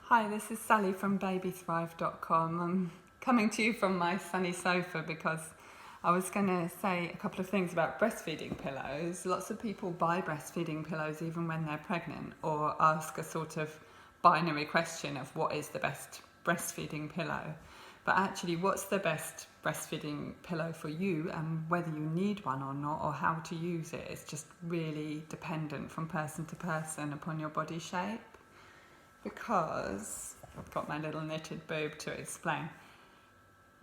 Hi, this is Sally from babythrive.com. I'm coming to you from my sunny sofa because I was going to say a couple of things about breastfeeding pillows. Lots of people buy breastfeeding pillows even when they're pregnant, or ask a sort of binary question of what is the best breastfeeding pillow. But actually, what's the best breastfeeding pillow for you, and whether you need one or not, or how to use it, is just really dependent from person to person upon your body shape. Because I've got my little knitted boob to explain.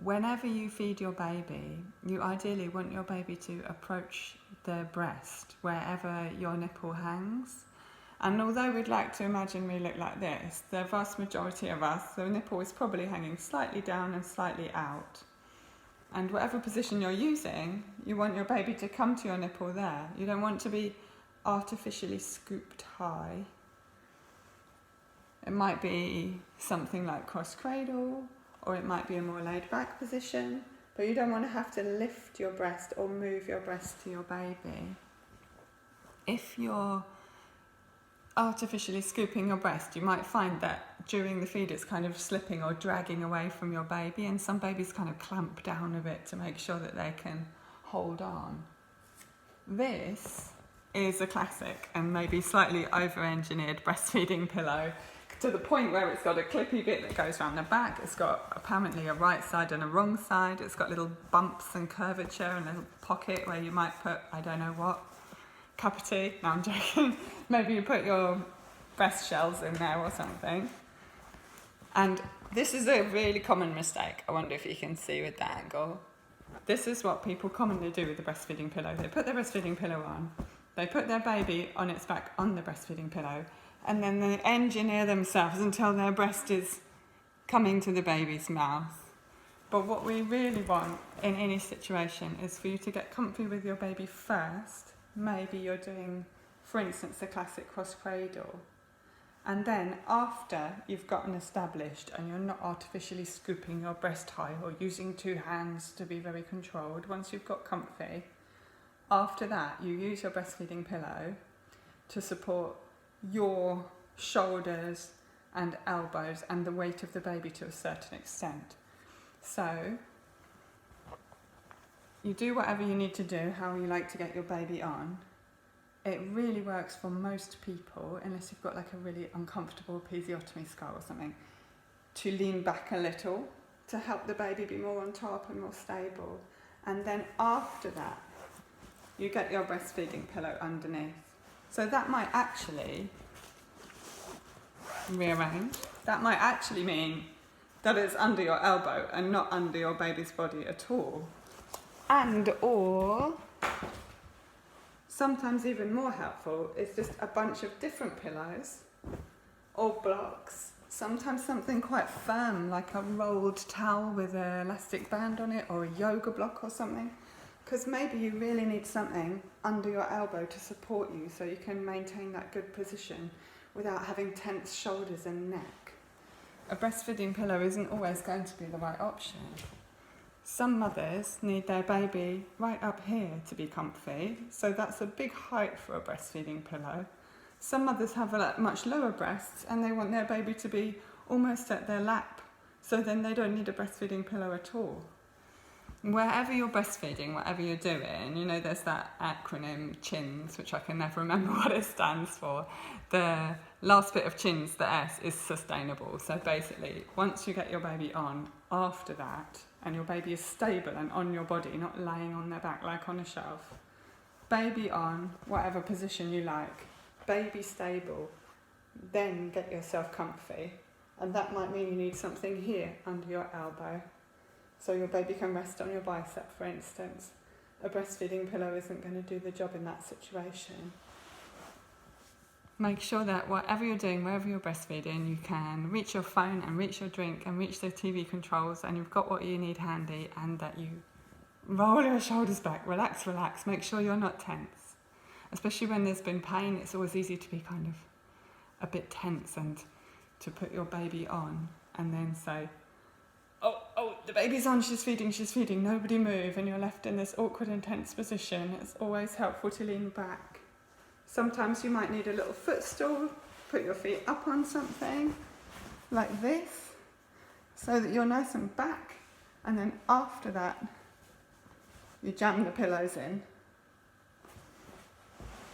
Whenever you feed your baby, you ideally want your baby to approach the breast wherever your nipple hangs. And although we'd like to imagine we look like this, the vast majority of us, the nipple is probably hanging slightly down and slightly out. And whatever position you're using, you want your baby to come to your nipple there. You don't want to be artificially scooped high. It might be something like cross cradle, or it might be a more laid back position, but you don't want to have to lift your breast or move your breast to your baby. If you're artificially scooping your breast, you might find that during the feed it's kind of slipping or dragging away from your baby, and some babies kind of clamp down a bit to make sure that they can hold on. This is a classic and maybe slightly over-engineered breastfeeding pillow, to the point where it's got a clippy bit that goes around the back. It's got apparently a right side and a wrong side. It's got little bumps and curvature and a little pocket where you might put, I don't know what, cup of tea. No, I'm joking. Maybe you put your breast shells in there or something. And this is a really common mistake. I wonder if you can see with that angle. This is what people commonly do with the breastfeeding pillow. They put their breastfeeding pillow on. They put their baby on its back on the breastfeeding pillow, and then they engineer themselves until their breast is coming to the baby's mouth. But what we really want in any situation is for you to get comfy with your baby first. Maybe you're doing, for instance, the classic cross cradle. And then after you've gotten established and you're not artificially scooping your breast high or using two hands to be very controlled, once you've got comfy, after that you use your breastfeeding pillow to support your shoulders and elbows and the weight of the baby to a certain extent. So you do whatever you need to do, how you like to get your baby on. It really works for most people, unless you've got like a really uncomfortable episiotomy scar or something, to lean back a little to help the baby be more on top and more stable. And then after that, you get your breastfeeding pillow underneath. So that might actually, rearrange, that might actually mean that it's under your elbow and not under your baby's body at all. And or, sometimes even more helpful, is just a bunch of different pillows or blocks. Sometimes something quite firm, like a rolled towel with an elastic band on it, or a yoga block or something. Because maybe you really need something under your elbow to support you so you can maintain that good position without having tense shoulders and neck. A breastfeeding pillow isn't always going to be the right option. Some mothers need their baby right up here to be comfy, so that's a big height for a breastfeeding pillow. Some mothers have much lower breasts and they want their baby to be almost at their lap, so then they don't need a breastfeeding pillow at all. Wherever you're breastfeeding, whatever you're doing, you know, there's that acronym CHINS, which I can never remember what it stands for. The last bit of CHINS, the S, is sustainable. So basically, once you get your baby on, after that, and your baby is stable and on your body, not laying on their back like on a shelf, baby on, whatever position you like, baby stable, then get yourself comfy. And that might mean you need something here under your elbow, so your baby can rest on your bicep, for instance. A breastfeeding pillow isn't going to do the job in that situation. Make sure that whatever you're doing, wherever you're breastfeeding, you can reach your phone and reach your drink and reach the TV controls, and you've got what you need handy, and that you roll your shoulders back, relax, make sure you're not tense. Especially when there's been pain, it's always easy to be kind of a bit tense and to put your baby on and then say, oh, the baby's on, she's feeding, nobody move, and you're left in this awkward and tense position. It's always helpful to lean back. Sometimes you might need a little footstool, put your feet up on something, like this, so that you're nice and back, and then after that you jam the pillows in.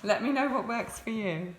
Let me know what works for you.